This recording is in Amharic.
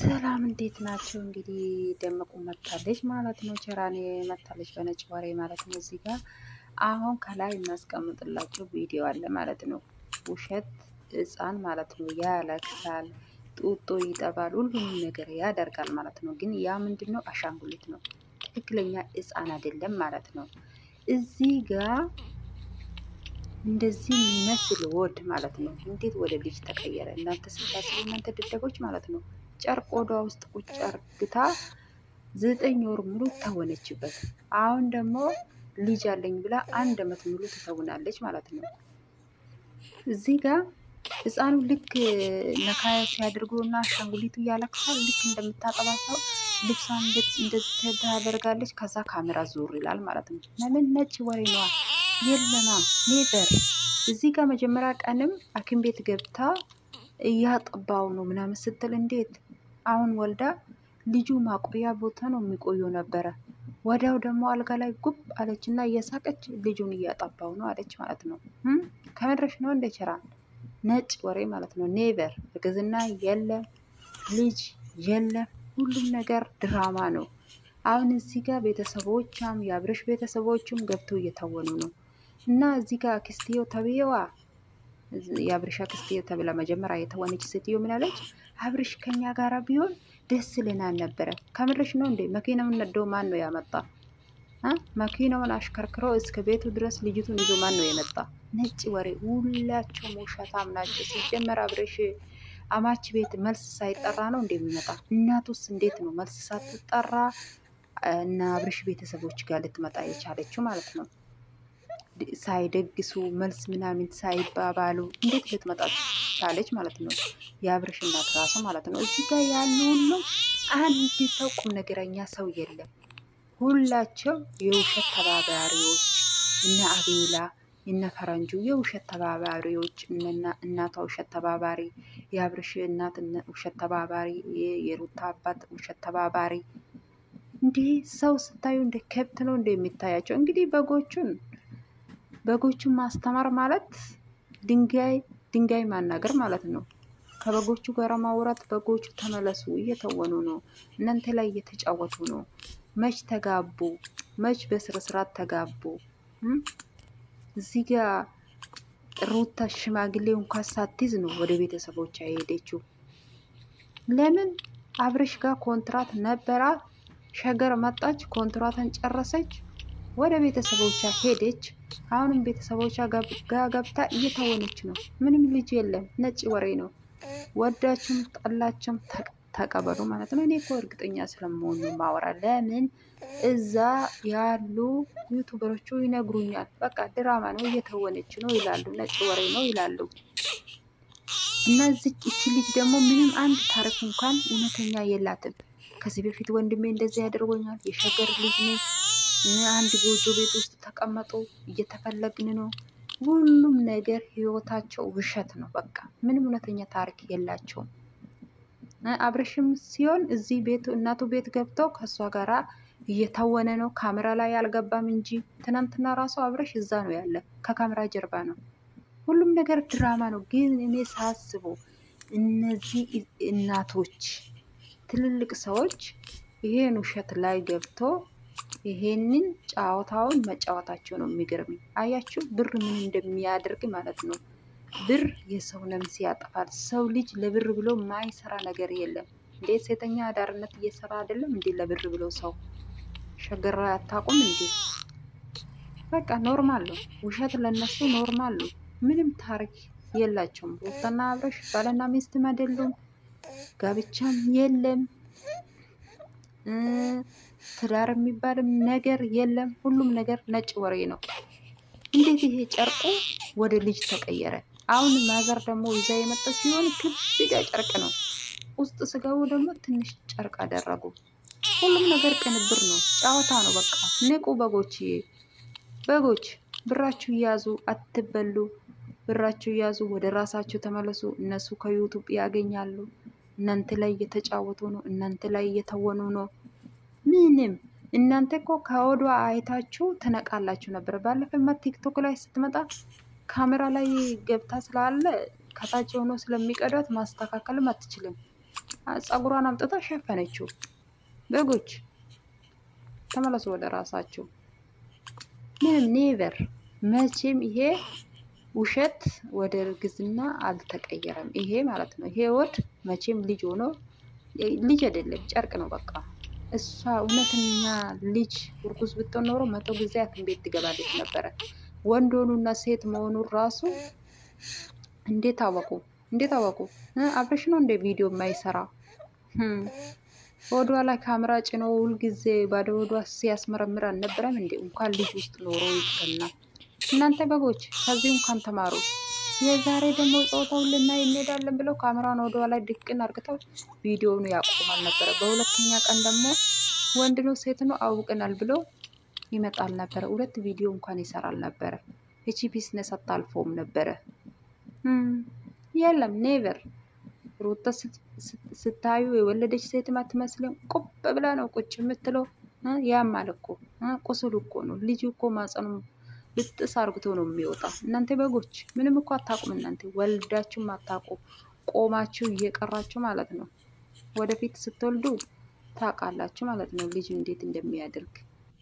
ሰላም እንዴት ናቸው? እንግዲህ ደመቁ መታለች ማለት ነው። ቸራኔ መታለች በነጭ ወሬ ማለት ነው። እዚህ ጋር አሁን ከላይ እናስቀምጥላቸው ቪዲዮ አለ ማለት ነው። ውሸት ህፃን ማለት ነው ያለቅሳል፣ ጡጦ ይጠባል፣ ሁሉም ነገር ያደርጋል ማለት ነው። ግን ያ ምንድን ነው? አሻንጉሊት ነው። ትክክለኛ ህፃን አይደለም ማለት ነው። እዚህ ጋር እንደዚህ የሚመስል ወድ ማለት ነው። እንዴት ወደ ልጅ ተቀየረ? እናንተ ስታስቡ እናንተ ደደቦች ማለት ነው። ጨርቅ ወዷ ውስጥ ቁጭ አርግታ 9 ወር ሙሉ ተወነችበት። አሁን ደግሞ ልጅ አለኝ ብላ 1 አመት ሙሉ ትተውናለች ማለት ነው። እዚህ ጋር ህፃኑ ልክ ነካያ ሲያደርጉና አሻንጉሊቱ ያለቅሳል። ልክ እንደምታጠባ ሰው ልብሷን እንደዚህ ታደርጋለች። ከዛ ካሜራ ዞር ይላል ማለት ነው። ለምን? ነጭ ወሬ ነዋ። የለማ ኔቨር። እዚህ ጋር መጀመሪያ ቀንም ሐኪም ቤት ገብታ እያጠባው ነው ምናምን ስትል እንዴት አሁን ወልዳ ልጁ ማቆያ ቦታ ነው የሚቆየው ነበረ። ወዲያው ደግሞ አልጋ ላይ ጉብ አለችና እየሳቀች ልጁን እያጠባው ነው አለች ማለት ነው። ከመድረሽ ነው እንደ ችራን ነጭ ወሬ ማለት ነው። ኔቨር። እርግዝና የለም፣ ልጅ የለም፣ ሁሉም ነገር ድራማ ነው። አሁን እዚህ ጋር ቤተሰቦቿም የአብርሽ ቤተሰቦቹም ገብተው እየታወኑ ነው። እና እዚህ ጋር አክስትየው ተብዬዋ የአብርሽ አክስትየው ተብላ መጀመሪያ የተወነች ሴትዮ ምን አለች? አብርሽ ከኛ ጋራ ቢሆን ደስ ልናን ነበረ። ከምርሽ ነው እንዴ? መኪናውን ነዶ ማን ነው ያመጣ? መኪናውን አሽከርክሮ እስከ ቤቱ ድረስ ልጅቱን ይዞ ማን ነው የመጣ? ነጭ ወሬ። ሁላቸውም ውሸታም ናቸው። ሲጀመር አብርሽ አማች ቤት መልስ ሳይጠራ ነው እንደሚመጣ። እናቱስ እንዴት ነው መልስ ሳትጠራ እና አብርሽ ቤተሰቦች ጋር ልትመጣ የቻለችው ማለት ነው? ሳይደግሱ መልስ ምናምን ሳይባባሉ እንዴት ልትመጣ ቻለች ማለት ነው? የአብርሽ እናት ራሱ ማለት ነው። እዚህ ጋር ያሉ ሁሉ አንድ ሰው ቁም ነገረኛ ሰው የለም። ሁላቸው የውሸት ተባባሪዎች፣ እነ አቤላ እነ ፈረንጁ የውሸት ተባባሪዎች፣ እናቷ ውሸት ተባባሪ፣ የአብርሽ እናት ውሸት ተባባሪ፣ የሩታ አባት ውሸት ተባባሪ። እንዲህ ሰው ስታዩ እንደ ከብት ነው እንደ የሚታያቸው። እንግዲህ በጎቹን ማስተማር ማለት ድንጋይ ማናገር ማለት ነው። ከበጎቹ ጋር ማውራት፣ በጎቹ ተመለሱ እየተወኑ ነው። እናንተ ላይ እየተጫወቱ ነው። መች ተጋቡ? መች በስርዓት ተጋቡ? እዚህ ጋር ሩታ ሽማግሌ እንኳን ሳትይዝ ነው ወደ ቤተሰቦቿ የሄደችው። ለምን? አብርሽ ጋር ኮንትራት ነበራት። ሸገር መጣች፣ ኮንትራትን ጨረሰች፣ ወደ ቤተሰቦቿ ሄደች። አሁንም ቤተሰቦቿ ጋር ገብታ እየታወነች ነው። ምንም ልጅ የለም። ነጭ ወሬ ነው። ወዳችሁም ጠላችሁም ተቀበሉ ማለት ነው። እኔ እኮ እርግጠኛ ስለመሆኑ ማወራ። ለምን? እዛ ያሉ ዩቱበሮቹ ይነግሩኛል። በቃ ድራማ ነው፣ እየተወነች ነው ይላሉ። ነጭ ወሬ ነው ይላሉ። እነዚህ እቺ ልጅ ደግሞ ምንም አንድ ታሪክ እንኳን እውነተኛ የላትም። ከዚህ በፊት ወንድሜ እንደዚህ ያደርጎኛል፣ የሸገር ልጅ ነኝ፣ አንድ ጎጆ ቤት ውስጥ ተቀመጡ፣ እየተፈለግን ነው። ሁሉም ነገር ህይወታቸው ውሸት ነው። በቃ ምንም እውነተኛ ታሪክ የላቸውም። አብርሽም ሲሆን እዚህ ቤቱ እናቱ ቤት ገብተው ከእሷ ጋራ እየታወነ ነው። ካሜራ ላይ አልገባም እንጂ ትናንትና ራሱ አብርሽ እዛ ነው ያለ፣ ከካሜራ ጀርባ ነው። ሁሉም ነገር ድራማ ነው። ግን እኔ ሳስበው እነዚህ እናቶች ትልልቅ ሰዎች ይሄን ውሸት ላይ ገብቶ ይሄንን ጨዋታውን መጫወታቸው ነው የሚገርመኝ። አያችሁ ብር ምን እንደሚያደርግ ማለት ነው። ብር የሰው ነፍስ ያጠፋል። ሰው ልጅ ለብር ብሎ ማይሰራ ነገር የለም። እንዴ ሴተኛ አዳርነት እየሰራ አይደለም እንዴ? ለብር ብሎ ሰው ሸገራ አታውቁም እንዴ? በቃ ኖርማል ነው። ውሸት ለነሱ ኖርማል ነው። ምንም ታሪክ የላቸውም። ሩታና አብርሽ ባልና ሚስትም አይደሉም። ጋብቻም የለም። ትዳር የሚባልም ነገር የለም። ሁሉም ነገር ነጭ ወሬ ነው። እንዴት ይሄ ጨርቁ ወደ ልጅ ተቀየረ? አሁን ማዘር ደግሞ ይዛ የመጣች ሲሆን ክብጋ ጨርቅ ነው። ውስጥ ስገቡ ደግሞ ትንሽ ጨርቅ አደረጉ። ሁሉም ነገር ቅንብር ነው፣ ጨዋታ ነው። በቃ ንቁ በጎች ብራችሁ ያዙ፣ አትበሉ። ብራችሁ ያዙ፣ ወደ ራሳችሁ ተመለሱ። እነሱ ከዩቱብ ያገኛሉ። እናንተ ላይ እየተጫወቱ ነው። እናንተ ላይ እየተወኑ ነው። ምንም እናንተ እኮ ከወዷ አይታችሁ ትነቃላችሁ ነበር። ባለፈማ ቲክቶክ ላይ ስትመጣ ካሜራ ላይ ገብታ ስላለ ከታች ሆኖ ስለሚቀዳት ማስተካከልም አትችልም። ጸጉሯን አምጥታ ሸፈነችው። በጎች ተመለሱ ወደ ራሳችሁ። ምንም ኔቨር መቼም ይሄ ውሸት ወደ እርግዝና አልተቀየረም። ይሄ ማለት ነው። ይሄ ወድ መቼም ልጅ ሆኖ ልጅ አይደለም ጨርቅ ነው በቃ። እሷ እውነተኛ ልጅ እርጉዝ ብትሆን ኖሮ 100 ጊዜ ሐኪም ቤት ትገባለች ነበረ። ወንድ ሆኑና ሴት መሆኑን ራሱ እንዴት አወቁ? እንዴት አወቁ? አብረሽ ነው እንደ ቪዲዮ የማይሰራ ሆዷ ላይ ካሜራ ጭኖ ሁልጊዜ ባዶ ሆዷ ሲያስመረምር አልነበረም እንዴ? እንኳን ልጅ ውስጥ ኖሮ ይገናል። እናንተ በጎች ከዚህ እንኳን ተማሩ። የዛሬ ደግሞ ጾታውን ልናይ እንሄዳለን ብለው ካሜራውን ወደ ላይ ድቅን አርግተው ቪዲዮውን ያቆማል ነበረ። በሁለተኛ ቀን ደግሞ ወንድ ነው ሴት ነው አውቀናል ብሎ ይመጣል ነበረ። 2 ቪዲዮ እንኳን ይሰራል ነበረ። እቺ ቢዝነስ አታልፎም ነበረ። የለም ኔቨር። ሩታ ስታዩ የወለደች ሴት አትመስልም። ቁብ ብላ ነው ቁጭ የምትለው። ያማል እኮ ቁስል እኮ ነው። ልጅ እኮ ማጸኑ ብጥስ አርግቶ ነው የሚወጣ። እናንተ በጎች ምንም እኮ አታቁም። እናንተ ወልዳችሁ አታቁ። ቆማችሁ እየቀራችሁ ማለት ነው። ወደፊት ስትወልዱ ታውቃላችሁ ማለት ነው ልጅ እንዴት እንደሚያደርግ